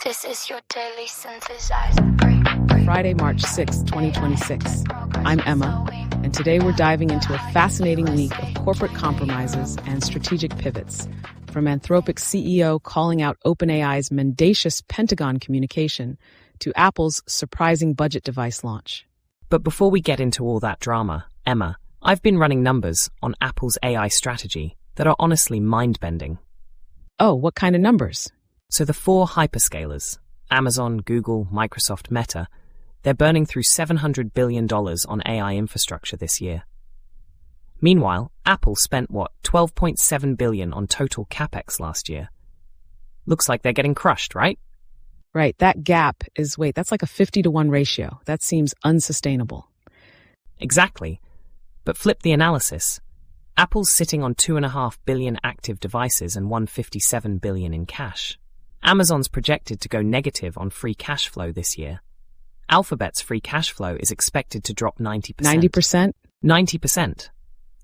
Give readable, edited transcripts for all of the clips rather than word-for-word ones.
This is your daily synthesizer break. Friday, March 6, 2026. I'm Emma, and today we're diving into a fascinating week of corporate compromises and strategic pivots, from Anthropic's CEO calling out OpenAI's mendacious Pentagon communication to Apple's surprising budget device launch. But before we get into all that drama, Emma, I've been running numbers on Apple's AI strategy that are honestly mind-bending. Oh, what kind of numbers? So the four hyperscalers, Amazon, Google, Microsoft, Meta, they're burning through $700 billion on AI infrastructure this year. Meanwhile, Apple spent, $12.7 billion on total capex last year. Looks like they're getting crushed, right? Right, that gap is, that's like a 50-to-1 ratio. That seems unsustainable. Exactly. But flip the analysis. Apple's sitting on 2.5 billion active devices and $157 billion in cash. Amazon's projected to go negative on free cash flow this year. Alphabet's free cash flow is expected to drop 90%. 90%? 90%.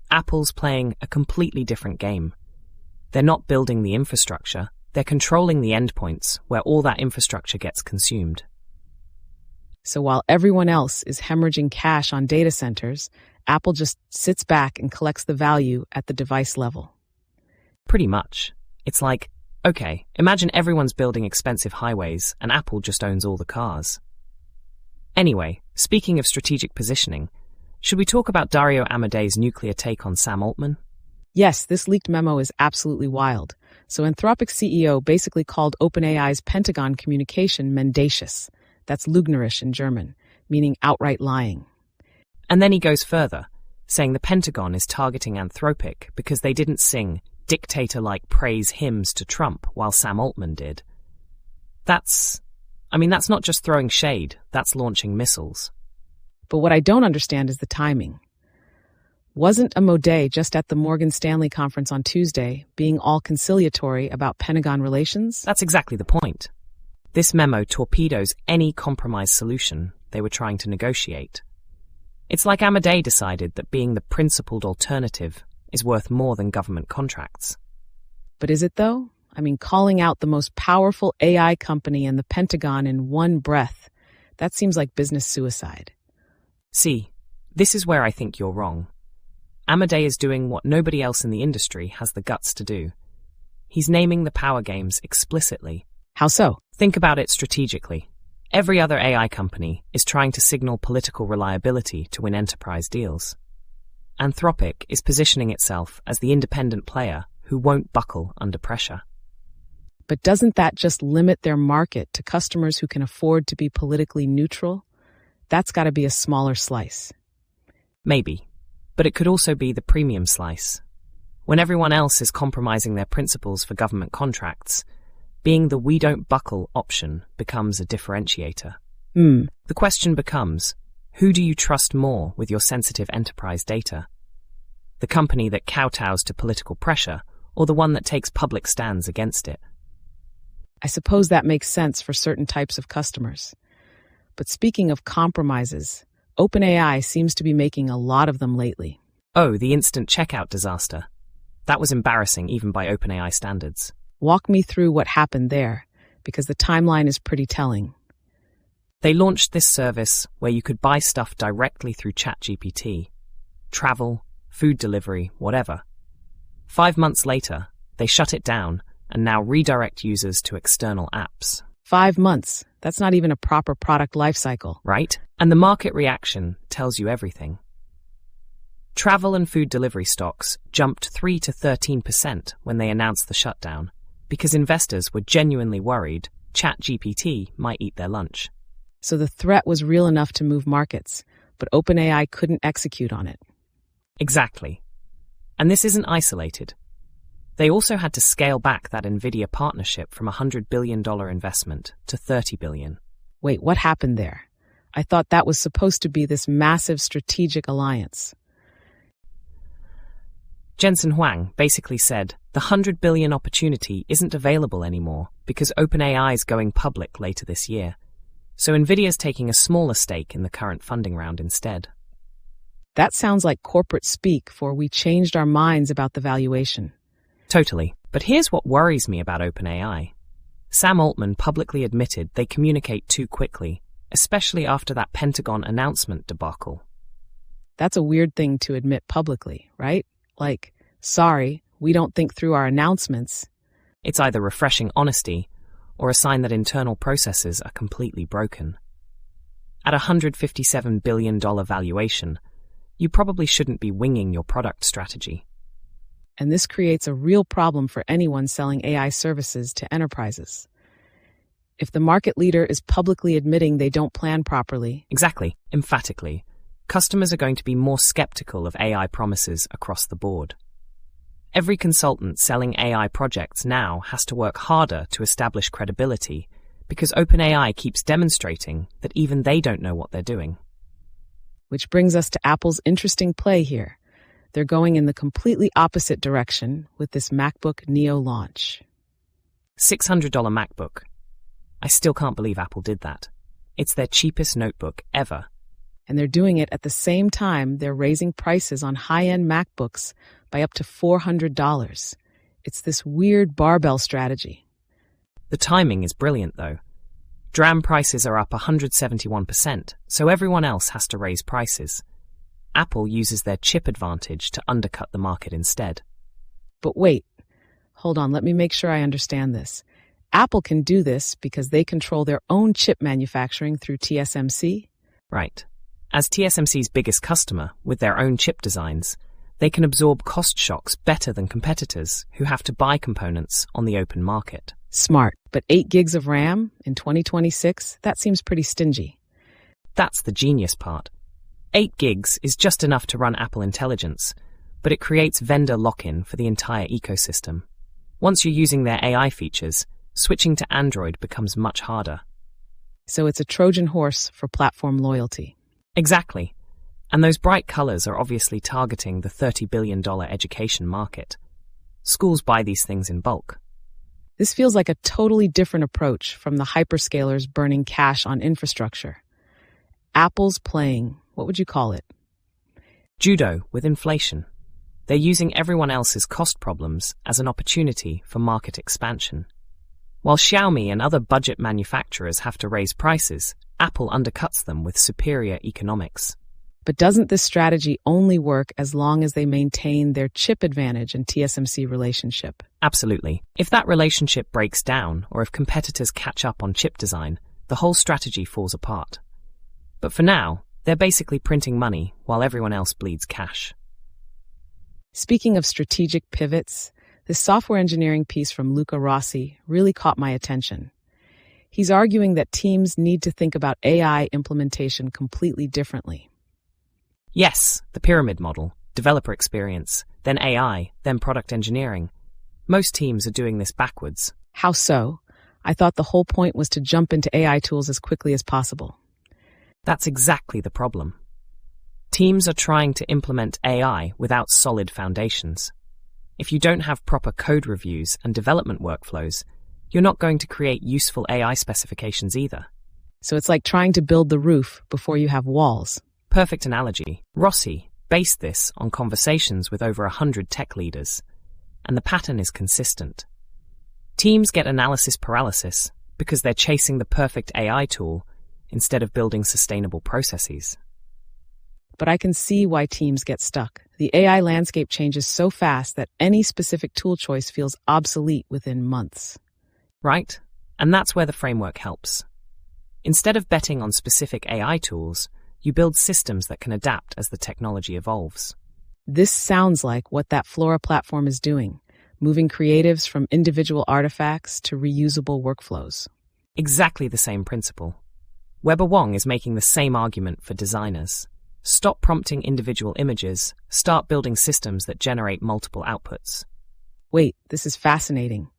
Apple's playing a completely different game. They're not building the infrastructure, they're controlling the endpoints where all that infrastructure gets consumed. So while everyone else is hemorrhaging cash on data centers, Apple just sits back and collects the value at the device level. Pretty much. It's like, okay, imagine everyone's building expensive highways and Apple just owns all the cars. Anyway, speaking of strategic positioning, should we talk about Dario Amadei's nuclear take on Sam Altman? Yes, this leaked memo is absolutely wild. So Anthropic's CEO basically called OpenAI's Pentagon communication mendacious. That's Lügnerisch in German, meaning outright lying. And then he goes further, saying the Pentagon is targeting Anthropic because they didn't sing dictator-like praise hymns to Trump while Sam Altman did. That's not just throwing shade, that's launching missiles. But what I don't understand is the timing. Wasn't Amadei just at the Morgan Stanley conference on Tuesday being all conciliatory about Pentagon relations? That's exactly the point. This memo torpedoes any compromise solution they were trying to negotiate. It's like Amadei decided that being the principled alternative is worth more than government contracts. But is it though? Calling out the most powerful AI company and the Pentagon in one breath, that seems like business suicide. See, this is where I think you're wrong. Amadei is doing what nobody else in the industry has the guts to do. He's naming the power games explicitly. How so? Think about it strategically. Every other AI company is trying to signal political reliability to win enterprise deals. Anthropic is positioning itself as the independent player who won't buckle under pressure. But doesn't that just limit their market to customers who can afford to be politically neutral? That's got to be a smaller slice. Maybe, but it could also be the premium slice. When everyone else is compromising their principles for government contracts, being the we don't buckle option becomes a differentiator. The question becomes, who do you trust more with your sensitive enterprise data? The company that kowtows to political pressure, or the one that takes public stands against it? I suppose that makes sense for certain types of customers. But speaking of compromises, OpenAI seems to be making a lot of them lately. Oh, the instant checkout disaster. That was embarrassing even by OpenAI standards. Walk me through what happened there, because the timeline is pretty telling. They launched this service where you could buy stuff directly through ChatGPT. Travel, food delivery, whatever. 5 months later, they shut it down and now redirect users to external apps. 5 months. That's not even a proper product lifecycle. Right? And the market reaction tells you everything. Travel and food delivery stocks jumped 3 to 13% when they announced the shutdown, because investors were genuinely worried ChatGPT might eat their lunch. So the threat was real enough to move markets, but OpenAI couldn't execute on it. Exactly. And this isn't isolated. They also had to scale back that NVIDIA partnership from a $100 billion investment to $30 billion. Wait, what happened there? I thought that was supposed to be this massive strategic alliance. Jensen Huang basically said, the $100 billion opportunity isn't available anymore because OpenAI is going public later this year. So NVIDIA's taking a smaller stake in the current funding round instead. That sounds like corporate speak for we changed our minds about the valuation. Totally. But here's what worries me about OpenAI. Sam Altman publicly admitted they communicate too quickly, especially after that Pentagon announcement debacle. That's a weird thing to admit publicly, right? Like, sorry, we don't think through our announcements. It's either refreshing honesty or a sign that internal processes are completely broken. At a $157 billion valuation, you probably shouldn't be winging your product strategy. And this creates a real problem for anyone selling AI services to enterprises. If the market leader is publicly admitting they don't plan properly. Exactly, emphatically, customers are going to be more skeptical of AI promises across the board. Every consultant selling AI projects now has to work harder to establish credibility because OpenAI keeps demonstrating that even they don't know what they're doing. Which brings us to Apple's interesting play here. They're going in the completely opposite direction with this MacBook Neo launch. $600 MacBook. I still can't believe Apple did that. It's their cheapest notebook ever. And they're doing it at the same time they're raising prices on high-end MacBooks by up to $400. It's this weird barbell strategy. The timing is brilliant, though. DRAM prices are up 171%, so everyone else has to raise prices. Apple uses their chip advantage to undercut the market instead. But wait, hold on, let me make sure I understand this. Apple can do this because they control their own chip manufacturing through TSMC? Right. As TSMC's biggest customer, with their own chip designs, they can absorb cost shocks better than competitors who have to buy components on the open market. Smart, but 8 gigs of RAM in 2026, that seems pretty stingy. That's the genius part. 8 gigs is just enough to run Apple Intelligence, but it creates vendor lock-in for the entire ecosystem. Once you're using their AI features, switching to Android becomes much harder. So it's a Trojan horse for platform loyalty. Exactly. And those bright colors are obviously targeting the $30 billion education market. Schools buy these things in bulk. This feels like a totally different approach from the hyperscalers burning cash on infrastructure. Apple's playing, what would you call it? Judo with inflation. They're using everyone else's cost problems as an opportunity for market expansion. While Xiaomi and other budget manufacturers have to raise prices, Apple undercuts them with superior economics. But doesn't this strategy only work as long as they maintain their chip advantage and TSMC relationship? Absolutely. If that relationship breaks down, or if competitors catch up on chip design, the whole strategy falls apart. But for now, they're basically printing money while everyone else bleeds cash. Speaking of strategic pivots, this software engineering piece from Luca Rossi really caught my attention. He's arguing that teams need to think about AI implementation completely differently. Yes, the pyramid model, developer experience, then AI, then product engineering. Most teams are doing this backwards. How so? I thought the whole point was to jump into AI tools as quickly as possible. That's exactly the problem. Teams are trying to implement AI without solid foundations. If you don't have proper code reviews and development workflows, you're not going to create useful AI specifications either. So it's like trying to build the roof before you have walls. Perfect analogy. Rossi based this on conversations with over 100 tech leaders, and the pattern is consistent. Teams get analysis paralysis because they're chasing the perfect AI tool instead of building sustainable processes. But I can see why teams get stuck. The AI landscape changes so fast that any specific tool choice feels obsolete within months. Right? And that's where the framework helps. Instead of betting on specific AI tools, you build systems that can adapt as the technology evolves. This sounds like what that Flora platform is doing, moving creatives from individual artifacts to reusable workflows. Exactly the same principle. Weber Wong is making the same argument for designers. Stop prompting individual images, start building systems that generate multiple outputs. Wait, this is fascinating.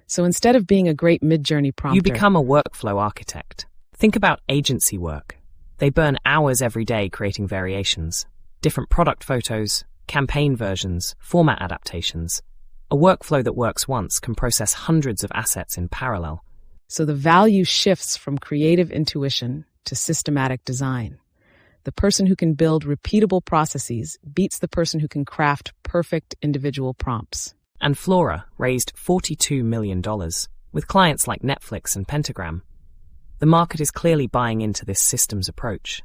So instead of being a great mid-journey prompter, you become a workflow architect. Think about agency work. They burn hours every day creating variations, different product photos, campaign versions, format adaptations. A workflow that works once can process hundreds of assets in parallel. So the value shifts from creative intuition to systematic design. The person who can build repeatable processes beats the person who can craft perfect individual prompts. And Flora raised $42 million. With clients like Netflix and Pentagram, the market is clearly buying into this systems approach.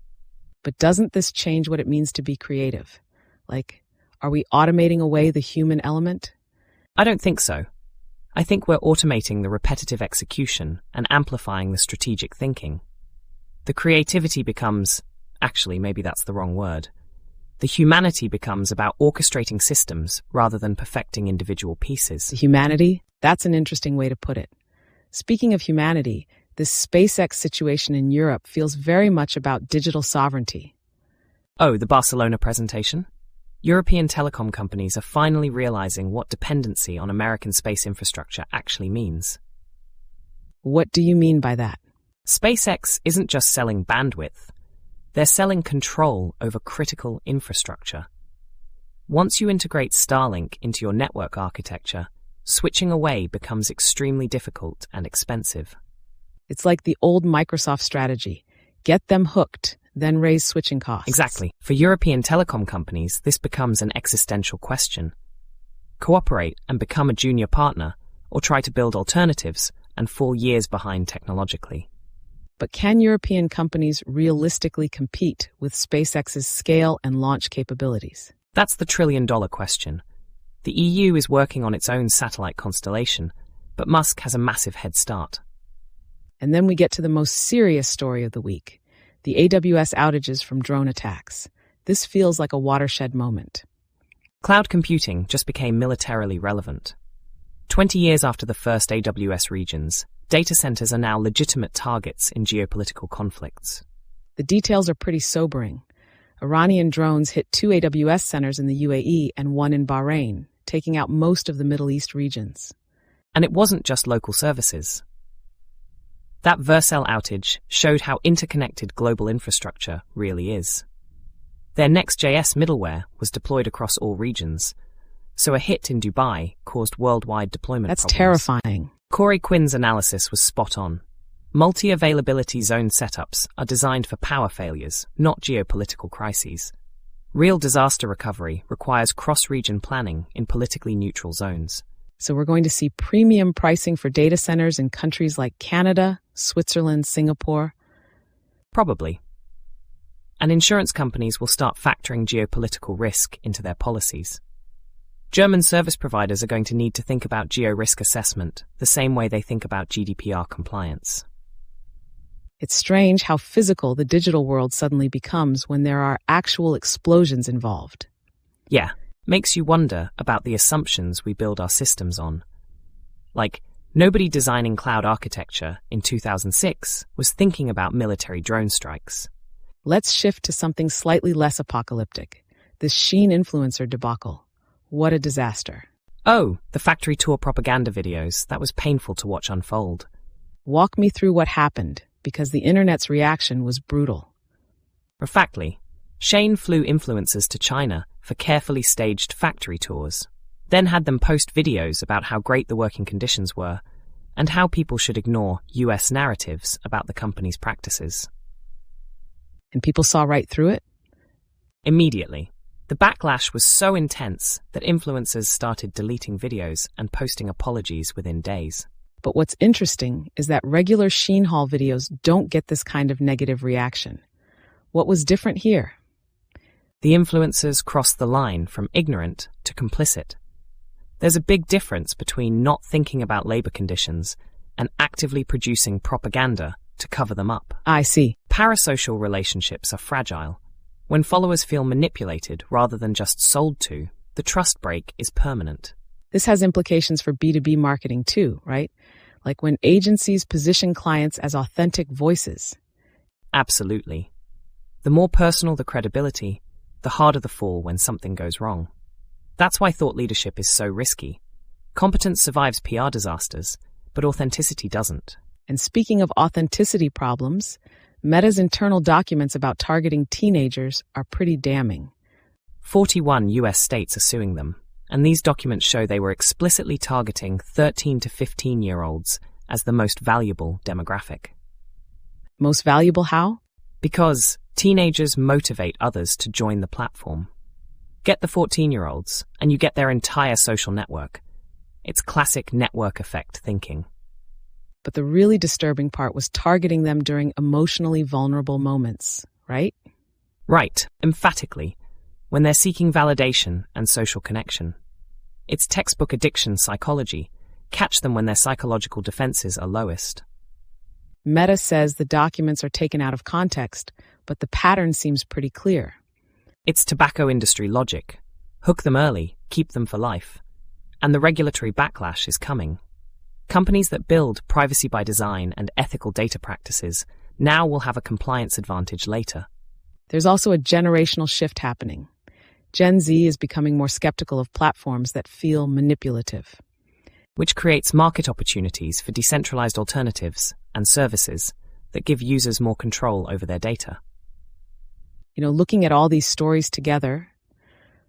But doesn't this change what it means to be creative? Like, are we automating away the human element? I don't think so. I think we're automating the repetitive execution and amplifying the strategic thinking. The creativity becomes, actually, maybe that's the wrong word. The humanity becomes about orchestrating systems rather than perfecting individual pieces. The humanity? That's an interesting way to put it. Speaking of humanity, this SpaceX situation in Europe feels very much about digital sovereignty. Oh, the Barcelona presentation? European telecom companies are finally realizing what dependency on American space infrastructure actually means. What do you mean by that? SpaceX isn't just selling bandwidth. They're selling control over critical infrastructure. Once you integrate Starlink into your network architecture, switching away becomes extremely difficult and expensive. It's like the old Microsoft strategy. Get them hooked, then raise switching costs. Exactly. For European telecom companies, this becomes an existential question. Cooperate and become a junior partner, or try to build alternatives and fall years behind technologically. But can European companies realistically compete with SpaceX's scale and launch capabilities? That's the trillion-dollar question. The EU is working on its own satellite constellation, but Musk has a massive head start. And then we get to the most serious story of the week, the AWS outages from drone attacks. This feels like a watershed moment. Cloud computing just became militarily relevant. 20 years after the first AWS regions, data centers are now legitimate targets in geopolitical conflicts. The details are pretty sobering. Iranian drones hit 2 AWS centers in the UAE and 1 in Bahrain, taking out most of the Middle East regions. And it wasn't just local services. That Vercel outage showed how interconnected global infrastructure really is. Their Next.js middleware was deployed across all regions, so a hit in Dubai caused worldwide deployment That's problems. terrifying. Corey Quinn's analysis was spot on. Multi-availability zone setups are designed for power failures, not geopolitical crises. Real disaster recovery requires cross-region planning in politically neutral zones. So we're going to see premium pricing for data centers in countries like Canada, Switzerland, Singapore. Probably. And insurance companies will start factoring geopolitical risk into their policies. German service providers are going to need to think about geo-risk assessment the same way they think about GDPR compliance. It's strange how physical the digital world suddenly becomes when there are actual explosions involved. Yeah, makes you wonder about the assumptions we build our systems on. Like, nobody designing cloud architecture in 2006 was thinking about military drone strikes. Let's shift to something slightly less apocalyptic. This Shein influencer debacle. What a disaster. Oh, the factory tour propaganda videos. That was painful to watch unfold. Walk me through what happened, because the internet's reaction was brutal. Factly, Shein flew influencers to China for carefully staged factory tours, then had them post videos about how great the working conditions were and how people should ignore US narratives about the company's practices. And people saw right through it? Immediately. The backlash was so intense that influencers started deleting videos and posting apologies within days. But what's interesting is that regular Shein haul videos don't get this kind of negative reaction. What was different here? The influencers crossed the line from ignorant to complicit. There's a big difference between not thinking about labor conditions and actively producing propaganda to cover them up. I see. Parasocial relationships are fragile. When followers feel manipulated rather than just sold to, the trust break is permanent. This has implications for B2B marketing too, right? Like when agencies position clients as authentic voices. Absolutely. The more personal the credibility, the harder the fall when something goes wrong. That's why thought leadership is so risky. Competence survives PR disasters, but authenticity doesn't. And speaking of authenticity problems, Meta's internal documents about targeting teenagers are pretty damning. 41 US states are suing them, and these documents show they were explicitly targeting 13 to 15-year-olds as the most valuable demographic. Most valuable how? Because teenagers motivate others to join the platform. Get the 14-year-olds, and you get their entire social network. It's classic network effect thinking. But the really disturbing part was targeting them during emotionally vulnerable moments, right? Right, emphatically, when they're seeking validation and social connection. It's textbook addiction psychology. Catch them when their psychological defenses are lowest. Meta says the documents are taken out of context, but the pattern seems pretty clear. It's tobacco industry logic. Hook them early, keep them for life. And the regulatory backlash is coming. Companies that build privacy by design and ethical data practices now will have a compliance advantage later. There's also a generational shift happening. Gen Z is becoming more skeptical of platforms that feel manipulative, which creates market opportunities for decentralized alternatives and services that give users more control over their data. Looking at all these stories together,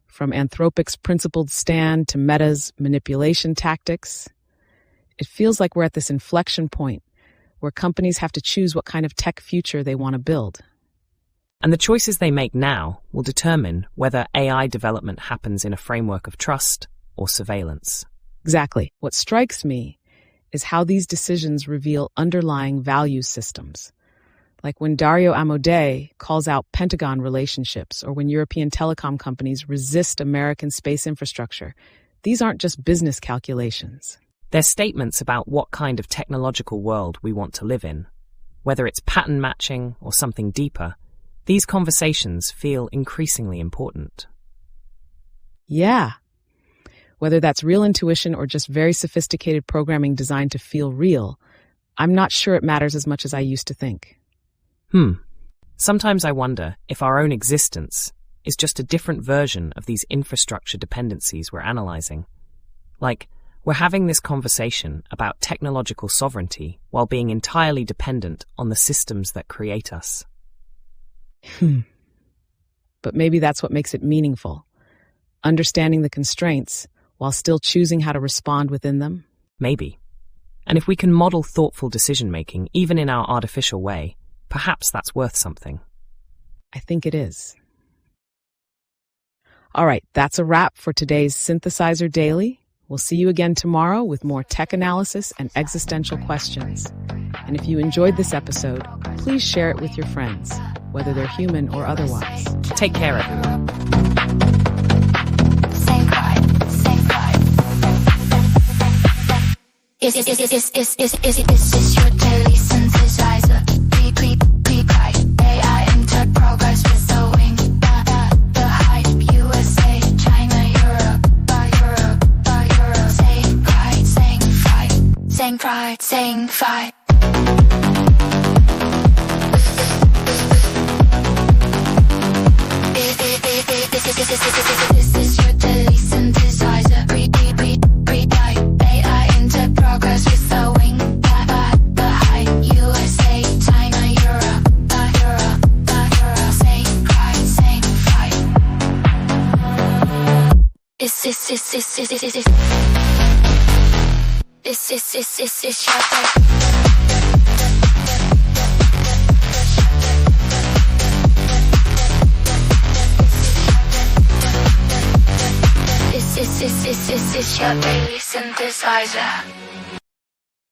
from Anthropic's principled stand to Meta's manipulation tactics, it feels like we're at this inflection point where companies have to choose what kind of tech future they want to build. And the choices they make now will determine whether AI development happens in a framework of trust or surveillance. Exactly. What strikes me is how these decisions reveal underlying value systems. Like when Dario Amodei calls out Pentagon relationships, or when European telecom companies resist American space infrastructure. These aren't just business calculations. They're statements about what kind of technological world we want to live in. Whether it's pattern matching or something deeper, these conversations feel increasingly important. Yeah. Whether that's real intuition or just very sophisticated programming designed to feel real, I'm not sure it matters as much as I used to think. Sometimes I wonder if our own existence is just a different version of these infrastructure dependencies we're analyzing. Like, we're having this conversation about technological sovereignty while being entirely dependent on the systems that create us. But maybe that's what makes it meaningful. Understanding the constraints while still choosing how to respond within them. Maybe. And if we can model thoughtful decision-making even in our artificial way, perhaps that's worth something. I think it is. All right, that's a wrap for today's Synthesizer Daily. We'll see you again tomorrow with more tech analysis and existential questions. And if you enjoyed this episode, please share it with your friends, whether they're human or otherwise. Take care, everyone. Same vibe. Is your daily synthesizer? Pre-guide. AI enter progress with the wing. The hype. USA, China, Europe. Same pride. Same vibe. This is your daily synthesizer. Pre-guide. AI enter progress with the wing. The hype. USA, China, Europe. Same pride, same fight. This is your day. This is your daily synthesizer.